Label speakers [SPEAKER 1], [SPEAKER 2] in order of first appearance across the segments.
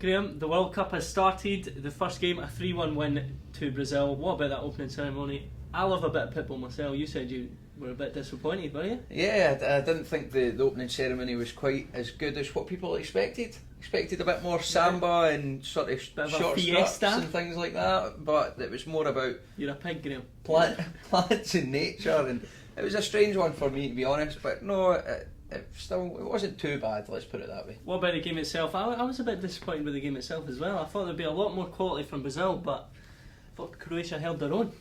[SPEAKER 1] Graeme, the World Cup has started. The first game, a 3-1 win to Brazil. What about that opening ceremony? I love a bit of football myself. You said you were a bit disappointed, were you?
[SPEAKER 2] Yeah, I didn't think the opening ceremony was quite as good as what people expected. Expected a bit more samba and sort of short straps and things like that, but it was more about
[SPEAKER 1] You're a pig, Graeme.
[SPEAKER 2] plants and nature, and it was a strange one for me, to be honest, but no, it wasn't too bad, let's put it that way.
[SPEAKER 1] What about the game itself? I was a bit disappointed with the game itself as well. I thought there'd be a lot more quality from Brazil, but I thought Croatia held their own.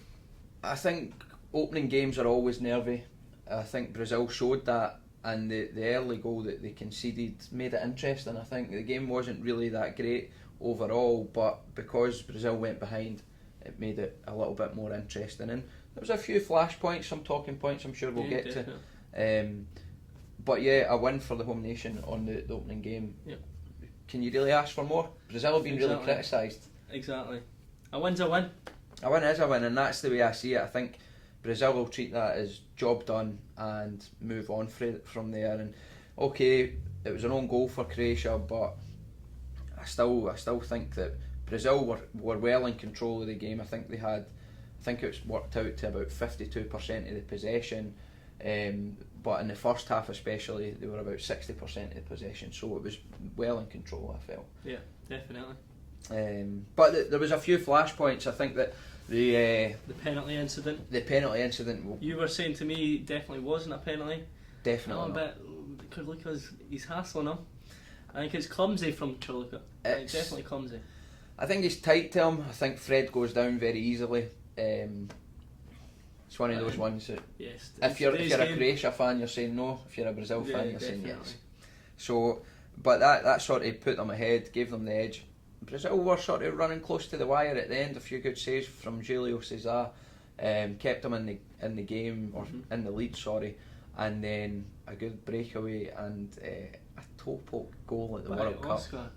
[SPEAKER 2] I think opening games are always nervy. I think Brazil showed that, and the early goal that they conceded made it interesting. I think the game wasn't really that great overall, but because Brazil went behind, it made it a little bit more interesting. And there was a few flashpoints, some talking points I'm sure we'll get
[SPEAKER 1] definitely
[SPEAKER 2] to. But yeah, a win for the home nation on the opening game.
[SPEAKER 1] Yep.
[SPEAKER 2] Can you really ask for more? Brazil have been really criticised.
[SPEAKER 1] Exactly. A win's a win.
[SPEAKER 2] A win is a win, and that's the way I see it. I think Brazil will treat that as job done and move on from there. And okay, it was an own goal for Croatia, but I still think that Brazil were well in control of the game. I think it was worked out to about 52% of the possession, but in the first half especially, they were about 60% of the possession. So it was well in control, I felt.
[SPEAKER 1] Yeah, definitely.
[SPEAKER 2] But there was a few flashpoints. I think that the
[SPEAKER 1] penalty incident.
[SPEAKER 2] The penalty incident.
[SPEAKER 1] You were saying to me, definitely wasn't a penalty.
[SPEAKER 2] Definitely.
[SPEAKER 1] Because he's hassling him. I think it's clumsy from Choluka. It's definitely clumsy.
[SPEAKER 2] I think he's tight to him. I think Fred goes down very easily. It's one of those ones that
[SPEAKER 1] yes,
[SPEAKER 2] if you're a Croatia fan, you're saying no. If you're a Brazil fan, you're saying yes. So, but that sort of put them ahead, gave them the edge. Brazil were sort of running close to the wire at the end. A few good saves from Julio César, kept them in the game, or in the lead, sorry, and then a good breakaway and a toe poke goal at the World Cup.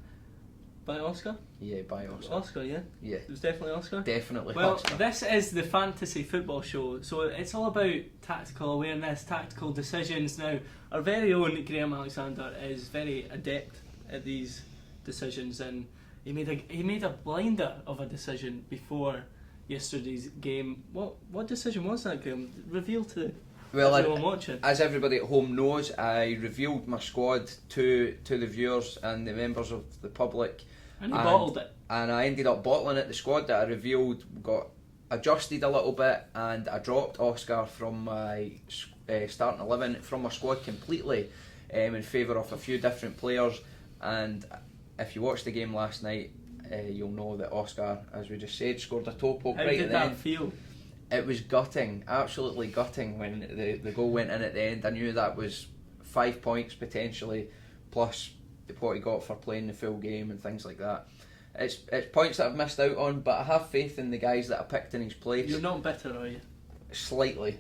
[SPEAKER 1] By Oscar?
[SPEAKER 2] Yeah, by Oscar.
[SPEAKER 1] Oscar, yeah?
[SPEAKER 2] Yeah.
[SPEAKER 1] It was definitely Oscar?
[SPEAKER 2] Definitely
[SPEAKER 1] well,
[SPEAKER 2] Oscar.
[SPEAKER 1] This is the fantasy football show, so it's all about tactical awareness, tactical decisions. Now, our very own Graeme Alexander is very adept at these decisions, and he made a blinder of a decision before yesterday's game. What decision was that, Graeme? Reveal to everyone watching.
[SPEAKER 2] As everybody at home knows, I revealed my squad to the viewers and the members of the public.
[SPEAKER 1] And you bottled it.
[SPEAKER 2] And I ended up bottling it. The squad that I revealed got adjusted a little bit, and I dropped Oscar from my starting 11, from my squad completely, in favour of a few different players. And if you watched the game last night, you'll know that Oscar, as we just said, scored a toe poke right at the end.
[SPEAKER 1] How did that feel?
[SPEAKER 2] It was gutting, absolutely gutting when the goal went in at the end. I knew that was 5 points potentially, plus what he got for playing the full game and things like that. It's points that I've missed out on, but I have faith in the guys that I picked in his place.
[SPEAKER 1] You're not bitter, are you?
[SPEAKER 2] Slightly.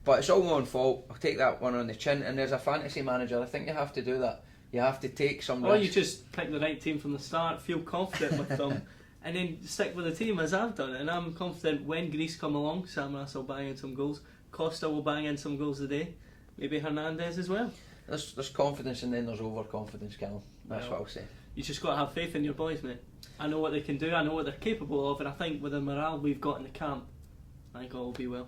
[SPEAKER 2] But it's all my own fault. I'll take that one on the chin, and as a fantasy manager, I think you have to do that. You have to take some risk.
[SPEAKER 1] Or you just pick the right team from the start, feel confident with them, and then stick with the team as I've done it. And I'm confident when Greece come along, Samaras will bang in some goals, Costa will bang in some goals today, maybe Hernandez as well.
[SPEAKER 2] There's confidence, and then there's overconfidence, Callum. That's what I'll say.
[SPEAKER 1] You just got to have faith in your boys, mate. I know what they can do, I know what they're capable of, and I think with the morale we've got in the camp, I think all will be well.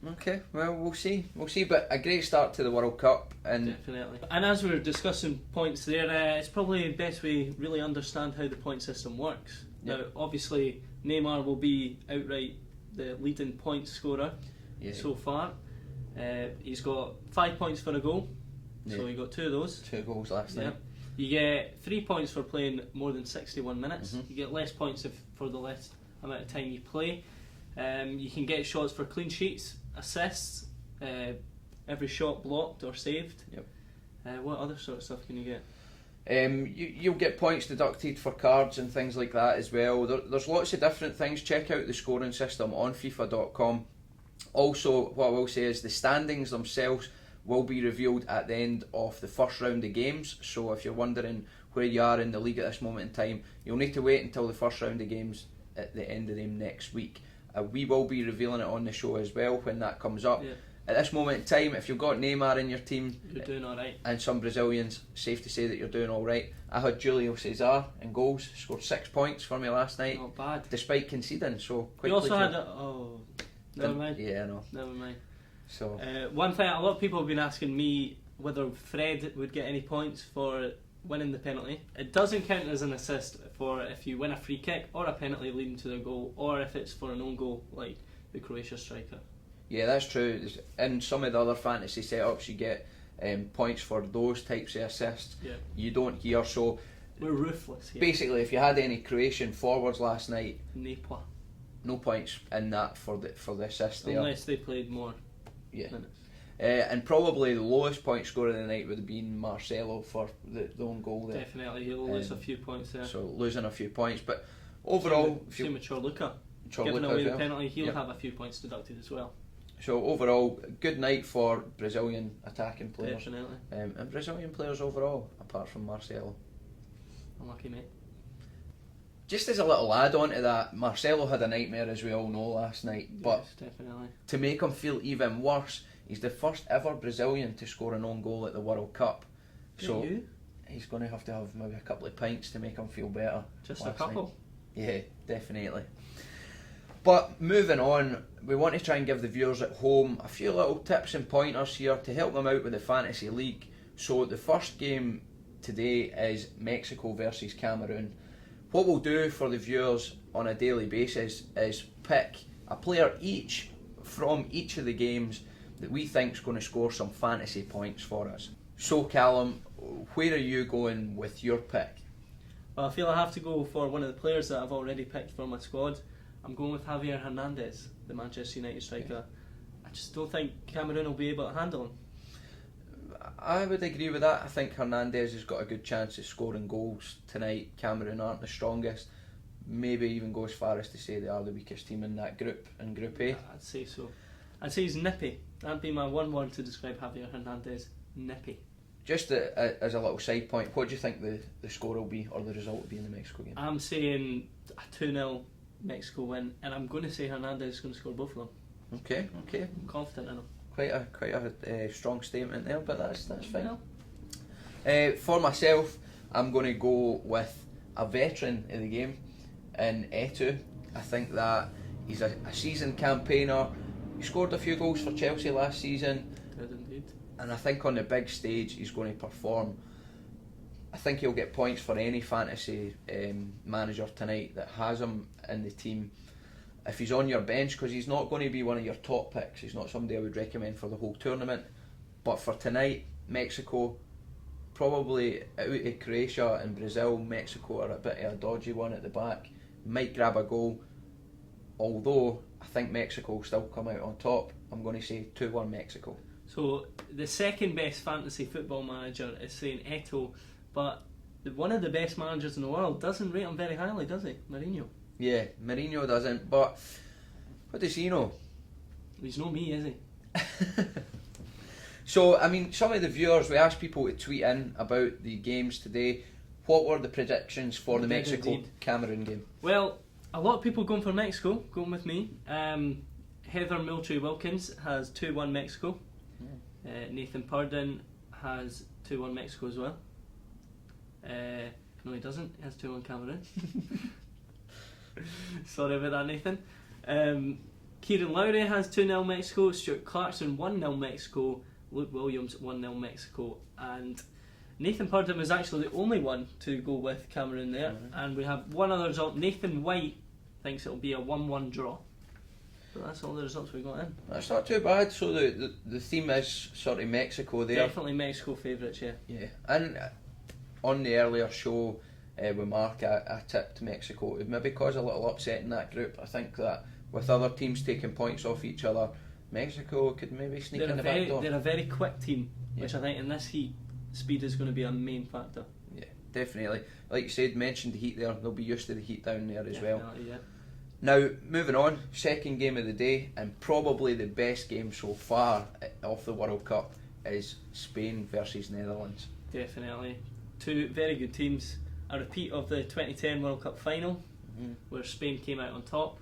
[SPEAKER 2] Okay, well, we'll see, but a great start to the World Cup. And
[SPEAKER 1] definitely. And as we were discussing points there, it's probably best we really understand how the point system works. Yep. Now, obviously, Neymar will be outright the leading point scorer so far. He's got 5 points for a goal, so he got 2 of those. 2
[SPEAKER 2] goals last night.
[SPEAKER 1] You get 3 points for playing more than 61 minutes. You get less points for the less amount of time you play. You can get shots for clean sheets, assists, every shot blocked or saved. What other sort of stuff can you get?
[SPEAKER 2] You'll get points deducted for cards and things like that as well. There's lots of different things. Check out the scoring system on FIFA.com. Also, what I will say is the standings themselves will be revealed at the end of the first round of games. So if you're wondering where you are in the league at this moment in time, you'll need to wait until the first round of games at the end of them next week. We will be revealing it on the show as well when that comes up. at this moment in time, if you've got Neymar in your team,
[SPEAKER 1] You're doing alright.
[SPEAKER 2] and some Brazilians, safe to say that you're doing alright. I had Julio Cesar in goals, scored 6 points for me last night,
[SPEAKER 1] Not bad.
[SPEAKER 2] despite conceding, so quite
[SPEAKER 1] You also
[SPEAKER 2] pleased
[SPEAKER 1] had never mind.
[SPEAKER 2] Yeah, I know.
[SPEAKER 1] Never mind.
[SPEAKER 2] So
[SPEAKER 1] One thing, a lot of people have been asking me whether Fred would get any points for winning the penalty. It doesn't count as an assist for if you win a free kick or a penalty leading to the goal, or if it's for an own goal like the Croatia striker.
[SPEAKER 2] yeah, that's true. In some of the other fantasy setups, you get points for those types of assists.
[SPEAKER 1] Yeah.
[SPEAKER 2] You don't here, so
[SPEAKER 1] We're ruthless here.
[SPEAKER 2] basically, if you had any Croatian forwards last night,
[SPEAKER 1] Nepal.
[SPEAKER 2] no points in that for the assist there.
[SPEAKER 1] Unless they played more
[SPEAKER 2] Yeah.
[SPEAKER 1] minutes.
[SPEAKER 2] And probably the lowest point scorer of the night would have been Marcelo for the own goal there.
[SPEAKER 1] Definitely, he'll lose a few points there.
[SPEAKER 2] So losing a few points, but overall,
[SPEAKER 1] Same with Chorluka.
[SPEAKER 2] Chorluka
[SPEAKER 1] Giving away
[SPEAKER 2] as
[SPEAKER 1] the
[SPEAKER 2] well.
[SPEAKER 1] penalty, he'll
[SPEAKER 2] Yep.
[SPEAKER 1] have a few points deducted as well.
[SPEAKER 2] So overall, good night for Brazilian attacking players.
[SPEAKER 1] Definitely.
[SPEAKER 2] And Brazilian players overall, apart from Marcelo.
[SPEAKER 1] Unlucky, mate.
[SPEAKER 2] Just as a little add-on to that, Marcelo had a nightmare, as we all know, last night. But
[SPEAKER 1] Yes, definitely.
[SPEAKER 2] to make him feel even worse, he's the first ever Brazilian to score an own goal at the World Cup. So
[SPEAKER 1] you?
[SPEAKER 2] he's going to have maybe a couple of pints to make him feel better.
[SPEAKER 1] Just a
[SPEAKER 2] last
[SPEAKER 1] couple.
[SPEAKER 2] night. Yeah, definitely. But moving on, we want to try and give the viewers at home a few little tips and pointers here to help them out with the Fantasy League. So the first game today is Mexico versus Cameroon. What we'll do for the viewers on a daily basis is pick a player each from each of the games that we think is going to score some fantasy points for us. So Callum, where are you going with your pick?
[SPEAKER 1] Well, I feel I have to go for one of the players that I've already picked for my squad. I'm going with Javier Hernandez, the Manchester United striker. I just don't think Cameroon will be able to handle him.
[SPEAKER 2] I would agree with that. I think Hernandez has got a good chance of scoring goals tonight. Cameroon aren't the strongest. Maybe even go as far as to say they are the weakest team in that group, in Group A.
[SPEAKER 1] I'd say so. I'd say he's nippy. That'd be my one word to describe Javier Hernandez. Nippy.
[SPEAKER 2] Just as a little side point, what do you think the score will be, or the result will be in the Mexico game?
[SPEAKER 1] I'm saying a 2-0 Mexico win, and I'm going to say Hernandez is going to score both of them.
[SPEAKER 2] Okay.
[SPEAKER 1] I'm confident in him.
[SPEAKER 2] Quite a strong statement there, but that's fine.
[SPEAKER 1] Yeah.
[SPEAKER 2] For myself, I'm going to go with a veteran in the game, in Eto'o. I think that he's a seasoned campaigner. He scored a few goals for Chelsea last season,
[SPEAKER 1] Good indeed.
[SPEAKER 2] and I think on the big stage he's going to perform. I think he'll get points for any fantasy manager tonight that has him in the team. If he's on your bench, because he's not going to be one of your top picks, he's not somebody I would recommend for the whole tournament. But for tonight, Mexico, probably out of Croatia and Brazil, Mexico are a bit of a dodgy one at the back. Might grab a goal, although I think Mexico will still come out on top. I'm going to say 2-1 Mexico.
[SPEAKER 1] So the second best fantasy football manager is saying Eto'o, but one of the best managers in the world doesn't rate him very highly, does he? Mourinho.
[SPEAKER 2] Yeah, Mourinho doesn't, but what does he know?
[SPEAKER 1] He's no me, is he?
[SPEAKER 2] So, I mean, some of the viewers, we asked people to tweet in about the games today. What were the predictions for the
[SPEAKER 1] Indeed.
[SPEAKER 2] Mexico-Cameroon game?
[SPEAKER 1] Well, a lot of people going for Mexico, going with me. Heather Miltree-Wilkins has 2-1 Mexico. Nathan Purdon has 2-1 Mexico as well. No, he doesn't. He has 2-1 Cameroon. Sorry about that, Nathan. Kieran Lowry has 2-0 Mexico. Stuart Clarkson 1-0 Mexico. Luke Williams 1-0 Mexico. And Nathan Purdon was actually the only one to go with Cameroon there.
[SPEAKER 2] Mm-hmm.
[SPEAKER 1] And we have one other result. Nathan White thinks it'll be a 1-1 draw. So that's all the results we got in.
[SPEAKER 2] That's not too bad. So the theme is sort of Mexico there.
[SPEAKER 1] Definitely Mexico favourites, yeah.
[SPEAKER 2] Yeah, and on the earlier show with Mark, I tipped Mexico. It maybe caused a little upset in that group. I think that with other teams taking points off each other, Mexico could maybe sneak in the back door.
[SPEAKER 1] They're a very quick team, which
[SPEAKER 2] Yeah.
[SPEAKER 1] I think in this heat, speed is going to be a main factor.
[SPEAKER 2] Yeah, definitely. Like you said, mentioned the heat there. They'll be used to the heat down there as well.
[SPEAKER 1] Definitely, yeah.
[SPEAKER 2] Now, moving on, second game of the day, and probably the best game so far of the World Cup, is Spain versus Netherlands.
[SPEAKER 1] Definitely. Two very good teams. A repeat of the 2010 World Cup final, where Spain came out on top.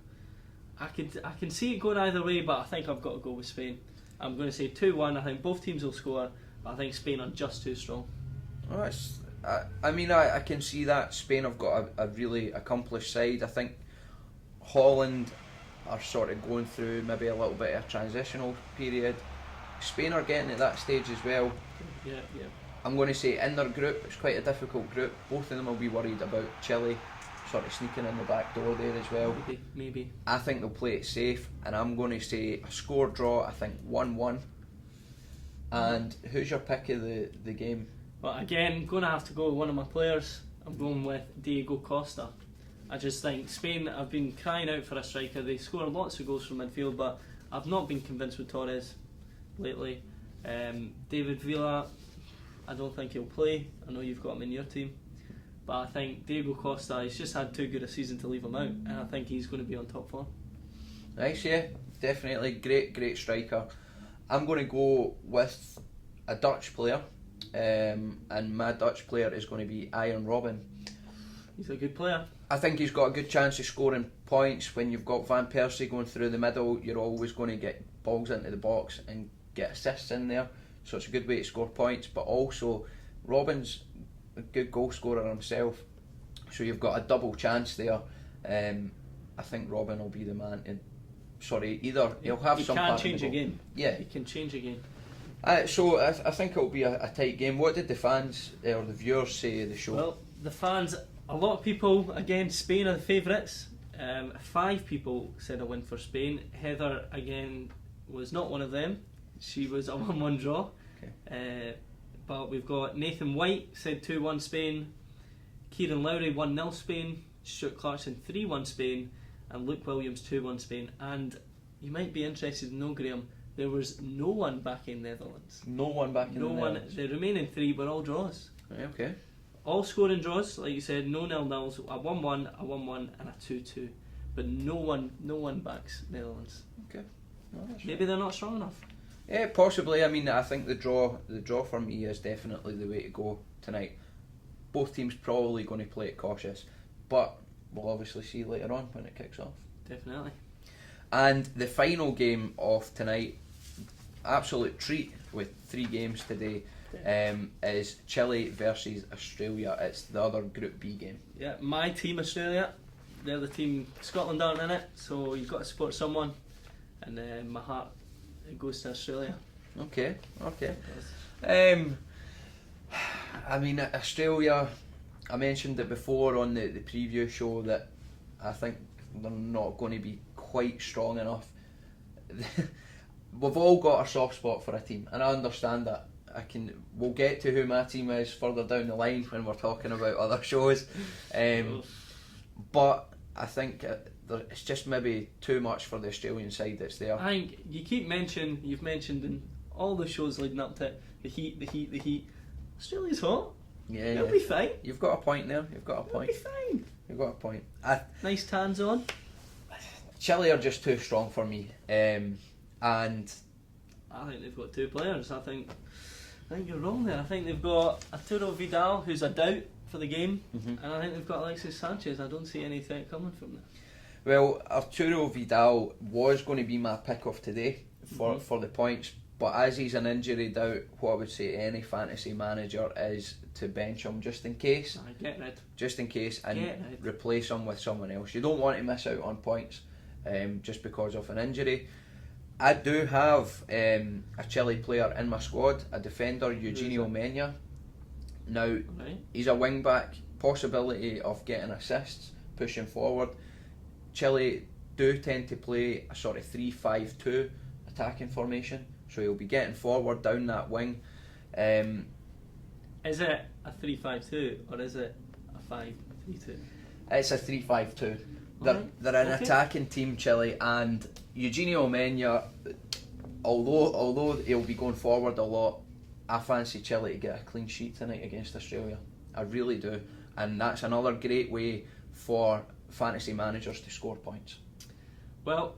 [SPEAKER 1] I can see it going either way, but I think I've got to go with Spain. I'm going to say 2-1. I think both teams will score, but I think Spain are just too strong.
[SPEAKER 2] Oh, I can see that. Spain have got a really accomplished side. I think Holland are sort of going through maybe a little bit of a transitional period. Spain are getting at that stage as well.
[SPEAKER 1] Yeah.
[SPEAKER 2] I'm going to say in their group, it's quite a difficult group. Both of them will be worried about Chile sort of sneaking in the back door there as well.
[SPEAKER 1] Maybe.
[SPEAKER 2] I think they'll play it safe, and I'm going to say a score draw, I think 1-1. And who's your pick of the game?
[SPEAKER 1] Well, again, I'm going to have to go with one of my players. I'm going with Diego Costa. I just think Spain have been crying out for a striker. They score lots of goals from midfield, but I've not been convinced with Torres lately. David Villa, I don't think he'll play. I know you've got him in your team, but I think Diego Costa, he's just had too good a season to leave him out, and I think he's going to be on top form.
[SPEAKER 2] Nice, yeah, definitely great striker. I'm going to go with a Dutch player, and my Dutch player is going to be Arjen Robben.
[SPEAKER 1] He's a good player.
[SPEAKER 2] I think he's got a good chance of scoring points. When you've got Van Persie going through the middle, you're always going to get balls into the box and get assists in there, so it's a good way to score points. But also, Robben's a good goal scorer himself, so you've got a double chance there. I think Robben will be the man. Either he'll have some. He can change a game. Yeah,
[SPEAKER 1] he can change a game.
[SPEAKER 2] So I think it'll be a tight game. What did the fans or the viewers say of the show?
[SPEAKER 1] Well, the fans, a lot of people, again, Spain are the favourites. 5 people said a win for Spain. Heather, again, was not one of them. She was a 1-1 draw. Okay. But we've got Nathan White said 2-1 Spain, Kieran Lowry 1-0 Spain, Stuart Clarkson 3-1 Spain, and Luke Williams 2-1 Spain. And you might be interested to know, Graham, there was no one backing Netherlands.
[SPEAKER 2] No one backing the Netherlands.
[SPEAKER 1] The remaining 3 were all draws.
[SPEAKER 2] Okay.
[SPEAKER 1] All scoring draws, like you said, no nil-nils, a 1-1, a 1-1, and a 2-2. But no one backs Netherlands.
[SPEAKER 2] Okay. No,
[SPEAKER 1] maybe they're not strong enough.
[SPEAKER 2] Yeah, possibly. I mean, I think the draw for me is definitely the way to go tonight. Both teams probably going to play it cautious, but we'll obviously see later on when it kicks off.
[SPEAKER 1] Definitely.
[SPEAKER 2] And the final game of tonight, absolute treat with 3 games today, is Chile versus Australia. It's the other Group B game.
[SPEAKER 1] Yeah, my team Australia, they're the team. Scotland aren't in it, so you've got to support someone, and my heart, it goes to Australia.
[SPEAKER 2] Okay. I mean, Australia, I mentioned it before on the preview show that I think they're not going to be quite strong enough. We've all got a soft spot for a team, and I understand that. We'll get to who my team is further down the line when we're talking about other shows. But I think it's just maybe too much for the Australian side that's there.
[SPEAKER 1] I think you've mentioned in all the shows leading up to it, the heat. Australia's hot.
[SPEAKER 2] Yeah,
[SPEAKER 1] They'll be fine.
[SPEAKER 2] You've got a point there.
[SPEAKER 1] They'll be fine.
[SPEAKER 2] You've got a point.
[SPEAKER 1] Nice tans on.
[SPEAKER 2] Chile are just too strong for me, and
[SPEAKER 1] I think they've got 2 players. I think you're wrong there. I think they've got Arturo Vidal, who's a doubt for the game, and I think they've got Alexis Sanchez. I don't see any threat coming from them.
[SPEAKER 2] Well, Arturo Vidal was going to be my pick of today for the points, but as he's an injury doubt, what I would say to any fantasy manager is to bench him just in case.
[SPEAKER 1] Get rid.
[SPEAKER 2] Just in case, and replace him with someone else. You don't want to miss out on points just because of an injury. I do have a Chile player in my squad, a defender, Eugenio Mena. Now, he's a wing back, possibility of getting assists, pushing forward. Chile do tend to play a sort of 3-5-2 attacking formation, so he'll be getting forward down that wing.
[SPEAKER 1] Is it a 3-5-2 or is it a 5-3-2?
[SPEAKER 2] It's a 3-5-2. They're an attacking team, Chile, and Eugenio Mena, although he'll be going forward a lot, I fancy Chile to get a clean sheet tonight against Australia. I really do, and that's another great way for fantasy managers to score points.
[SPEAKER 1] Well,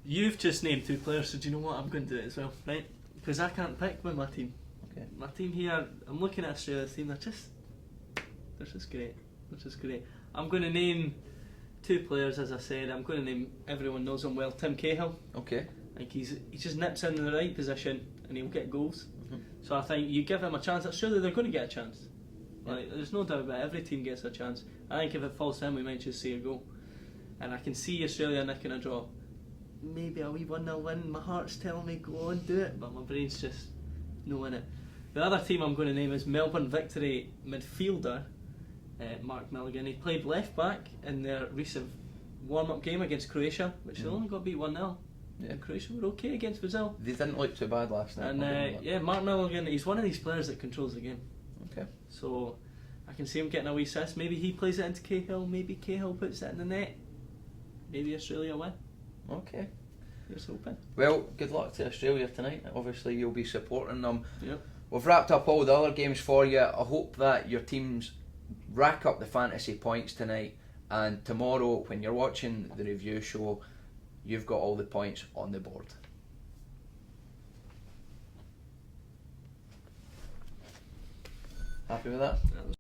[SPEAKER 1] you've just named 2 players, so do you know what? I'm going to do it as well, right? Because I can't pick with my team.
[SPEAKER 2] Okay.
[SPEAKER 1] My team here, I'm looking at Australia's team, they're just great. I'm going to name 2 players, as I said. I'm going to name, everyone knows them well, Tim Cahill.
[SPEAKER 2] Okay.
[SPEAKER 1] Like he just nips in the right position and he'll get goals. So I think you give him a chance, surely they're going to get a chance. Like, there's no doubt about it, every team gets a chance. I think if it falls to him, we might just see a goal. And I can see Australia nicking a draw. Maybe a wee 1-0 win, my heart's telling me go on, do it, but my brain's just no in it. The other team I'm going to name is Melbourne Victory midfielder Mark Milligan. He played left back in their recent warm-up game against Croatia, which they only got beat 1-0. Yeah. And Croatia were okay against Brazil.
[SPEAKER 2] They didn't look too bad last night.
[SPEAKER 1] And Mark Milligan, he's one of these players that controls the game.
[SPEAKER 2] Okay.
[SPEAKER 1] So I can see him getting a wee assist. Maybe he plays it into Cahill, maybe Cahill puts it in the net. Maybe Australia win.
[SPEAKER 2] Okay.
[SPEAKER 1] Here's hoping.
[SPEAKER 2] Well, good luck to Australia tonight. Obviously you'll be supporting them.
[SPEAKER 1] Yep.
[SPEAKER 2] We've wrapped up all the other games for you. I hope that your teams rack up the fantasy points tonight, and tomorrow when you're watching the review show, you've got all the points on the board. Happy with that?
[SPEAKER 1] That was